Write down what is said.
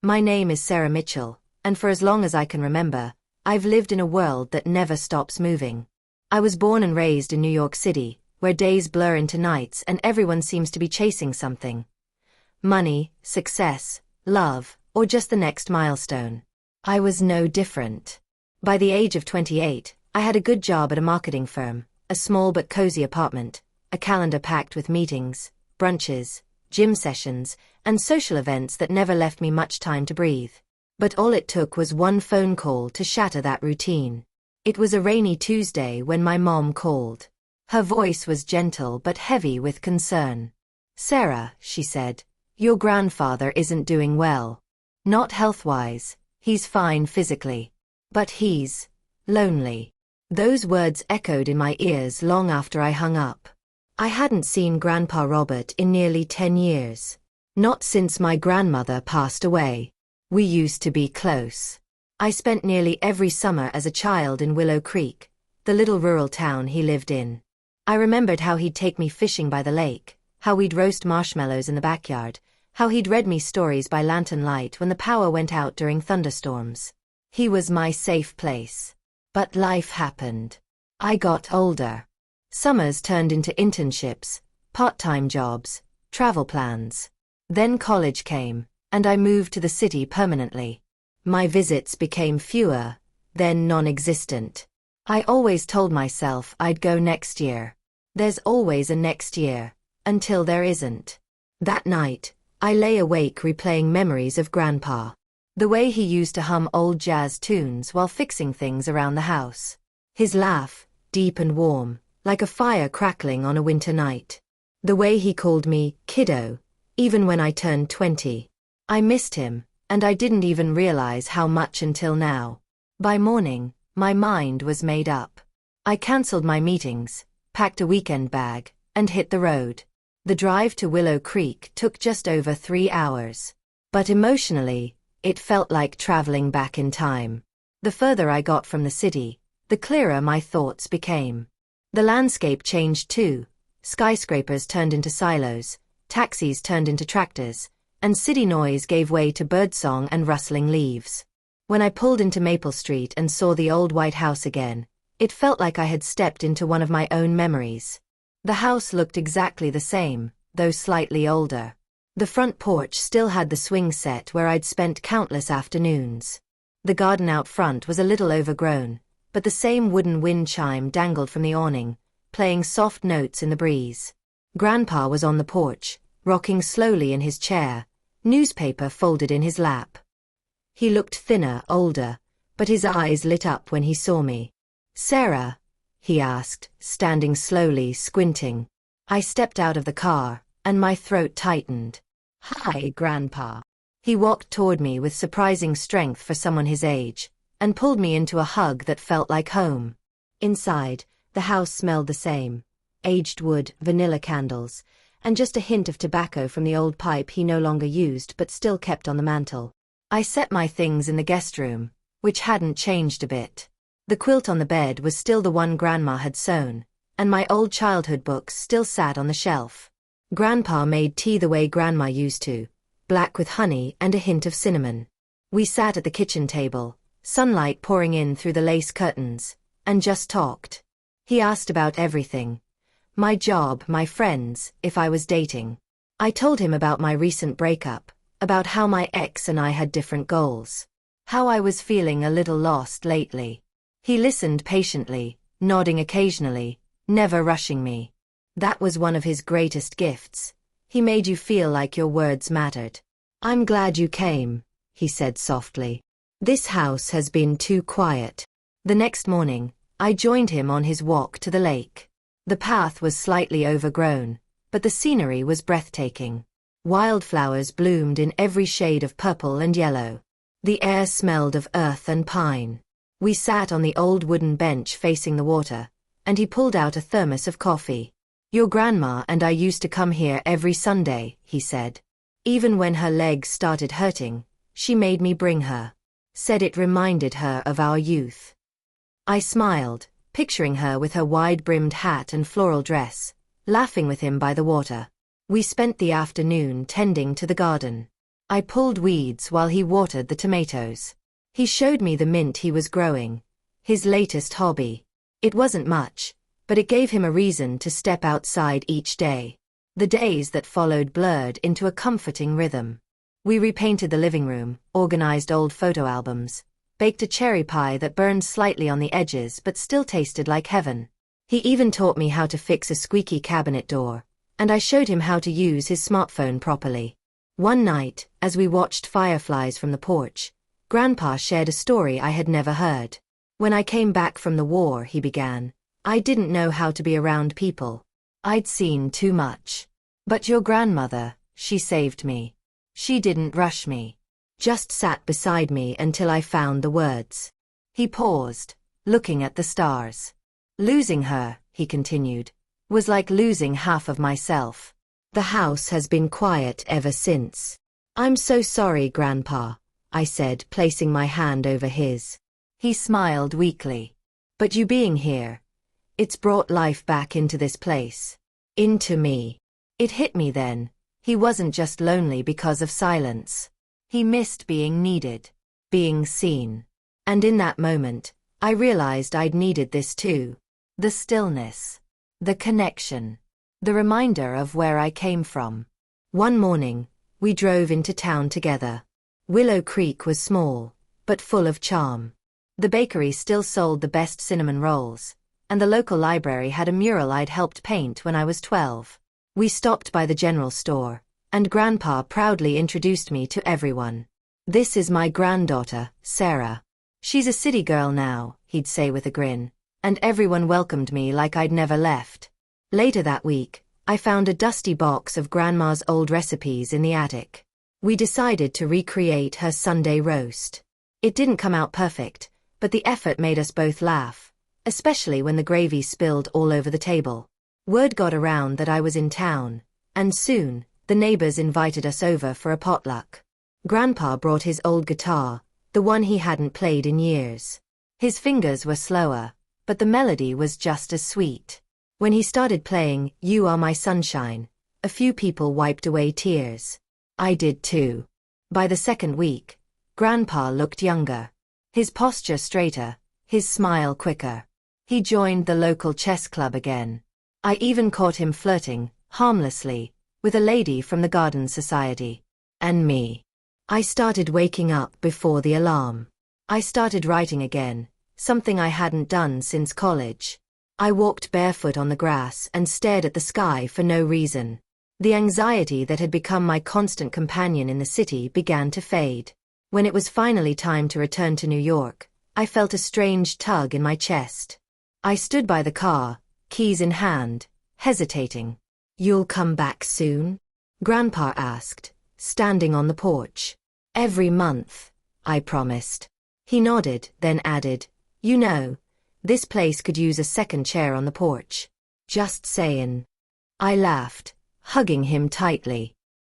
My name is Sarah Mitchell, and for as long as I can remember, I've lived in a world that never stops moving. I was born and raised in New York City, where days blur into nights and everyone seems to be chasing something. Money, success, love, or just the next milestone. I was no different. By the age of 28, I had a good job at a marketing firm, a small but cozy apartment, a calendar packed with meetings, brunches, gym sessions, and social events that never left me much time to breathe. But all it took was one phone call to shatter that routine. It was a rainy Tuesday when my mom called. Her voice was gentle but heavy with concern. "Sarah," she said, "your grandfather isn't doing well. Not health-wise, he's fine physically. But he's lonely." Those words echoed in my ears long after I hung up. I hadn't seen Grandpa Robert in nearly 10 years. Not since my grandmother passed away. We used to be close. I spent nearly every summer as a child in Willow Creek, the little rural town he lived in. I remembered how he'd take me fishing by the lake, how we'd roast marshmallows in the backyard, how he'd read me stories by lantern light when the power went out during thunderstorms. He was my safe place. But life happened. I got older. Summers turned into internships, part-time jobs, travel plans. Then college came, and I moved to the city permanently. My visits became fewer, then non-existent. I always told myself I'd go next year. There's always a next year, until there isn't. That night, I lay awake replaying memories of Grandpa. The way he used to hum old jazz tunes while fixing things around the house. His laugh, deep and warm, like a fire crackling on a winter night. The way he called me kiddo, even when I turned 20. I missed him, and I didn't even realize how much until now. By morning, my mind was made up. I canceled my meetings, packed a weekend bag, and hit the road. The drive to Willow Creek took just over 3 hours. But emotionally, it felt like traveling back in time. The further I got from the city, the clearer my thoughts became. The landscape changed too. Skyscrapers turned into silos, taxis turned into tractors, and city noise gave way to birdsong and rustling leaves. When I pulled into Maple Street and saw the old White House again, it felt like I had stepped into one of my own memories. The house looked exactly the same, though slightly older. The front porch still had the swing set where I'd spent countless afternoons. The garden out front was a little overgrown, but the same wooden wind chime dangled from the awning, playing soft notes in the breeze. Grandpa was on the porch, rocking slowly in his chair, newspaper folded in his lap. He looked thinner, older, but his eyes lit up when he saw me. "Sarah?" he asked, standing slowly, squinting. I stepped out of the car, and my throat tightened. "Hi, Grandpa." He walked toward me with surprising strength for someone his age, and pulled me into a hug that felt like home. Inside, the house smelled the same. Aged wood, vanilla candles, and just a hint of tobacco from the old pipe he no longer used but still kept on the mantel. I set my things in the guest room, which hadn't changed a bit. The quilt on the bed was still the one Grandma had sewn, and my old childhood books still sat on the shelf. Grandpa made tea the way Grandma used to, black with honey and a hint of cinnamon. We sat at the kitchen table, sunlight pouring in through the lace curtains, and just talked. He asked about everything. My job, my friends, if I was dating. I told him about my recent breakup, about how my ex and I had different goals. How I was feeling a little lost lately. He listened patiently, nodding occasionally, never rushing me. That was one of his greatest gifts. He made you feel like your words mattered. "I'm glad you came," he said softly. "This house has been too quiet." The next morning, I joined him on his walk to the lake. The path was slightly overgrown, but the scenery was breathtaking. Wildflowers bloomed in every shade of purple and yellow. The air smelled of earth and pine. We sat on the old wooden bench facing the water, and he pulled out a thermos of coffee. "Your grandma and I used to come here every Sunday," he said. "Even when her legs started hurting, she made me bring her. Said it reminded her of our youth." I smiled, picturing her with her wide-brimmed hat and floral dress, laughing with him by the water. We spent the afternoon tending to the garden. I pulled weeds while he watered the tomatoes. He showed me the mint he was growing, his latest hobby. It wasn't much, but it gave him a reason to step outside each day. The days that followed blurred into a comforting rhythm. We repainted the living room, organized old photo albums, baked a cherry pie that burned slightly on the edges but still tasted like heaven. He even taught me how to fix a squeaky cabinet door, and I showed him how to use his smartphone properly. One night, as we watched fireflies from the porch, Grandpa shared a story I had never heard. When I came back from the war, he began, I didn't know how to be around people. I'd seen too much. But your grandmother, she saved me. She didn't rush me. Just sat beside me until I found the words. He paused, looking at the stars. Losing her, he continued, was like losing half of myself. The house has been quiet ever since. I'm so sorry, Grandpa, I said, placing my hand over his. He smiled weakly. But you being here, it's brought life back into this place. Into me. It hit me then. He wasn't just lonely because of silence. He missed being needed, being seen. And in that moment, I realized I'd needed this too. The stillness. The connection. The reminder of where I came from. One morning, we drove into town together. Willow Creek was small, but full of charm. The bakery still sold the best cinnamon rolls, and the local library had a mural I'd helped paint when I was 12. We stopped by the general store, and Grandpa proudly introduced me to everyone. This is my granddaughter, Sarah. She's a city girl now, he'd say with a grin, and everyone welcomed me like I'd never left. Later that week, I found a dusty box of Grandma's old recipes in the attic. We decided to recreate her Sunday roast. It didn't come out perfect, but the effort made us both laugh, especially when the gravy spilled all over the table. Word got around that I was in town, and soon, the neighbors invited us over for a potluck. Grandpa brought his old guitar, the one he hadn't played in years. His fingers were slower, but the melody was just as sweet. When he started playing You Are My Sunshine, a few people wiped away tears. I did too. By the second week, Grandpa looked younger. His posture straighter, his smile quicker. He joined the local chess club again. I even caught him flirting, harmlessly, with a lady from the Garden Society. And me. I started waking up before the alarm. I started writing again, something I hadn't done since college. I walked barefoot on the grass and stared at the sky for no reason. The anxiety that had become my constant companion in the city began to fade. When it was finally time to return to New York, I felt a strange tug in my chest. I stood by the car, keys in hand, hesitating. You'll come back soon? Grandpa asked, standing on the porch. Every month, I promised. He nodded, then added, You know, this place could use a second chair on the porch. Just sayin'. I laughed, hugging him tightly.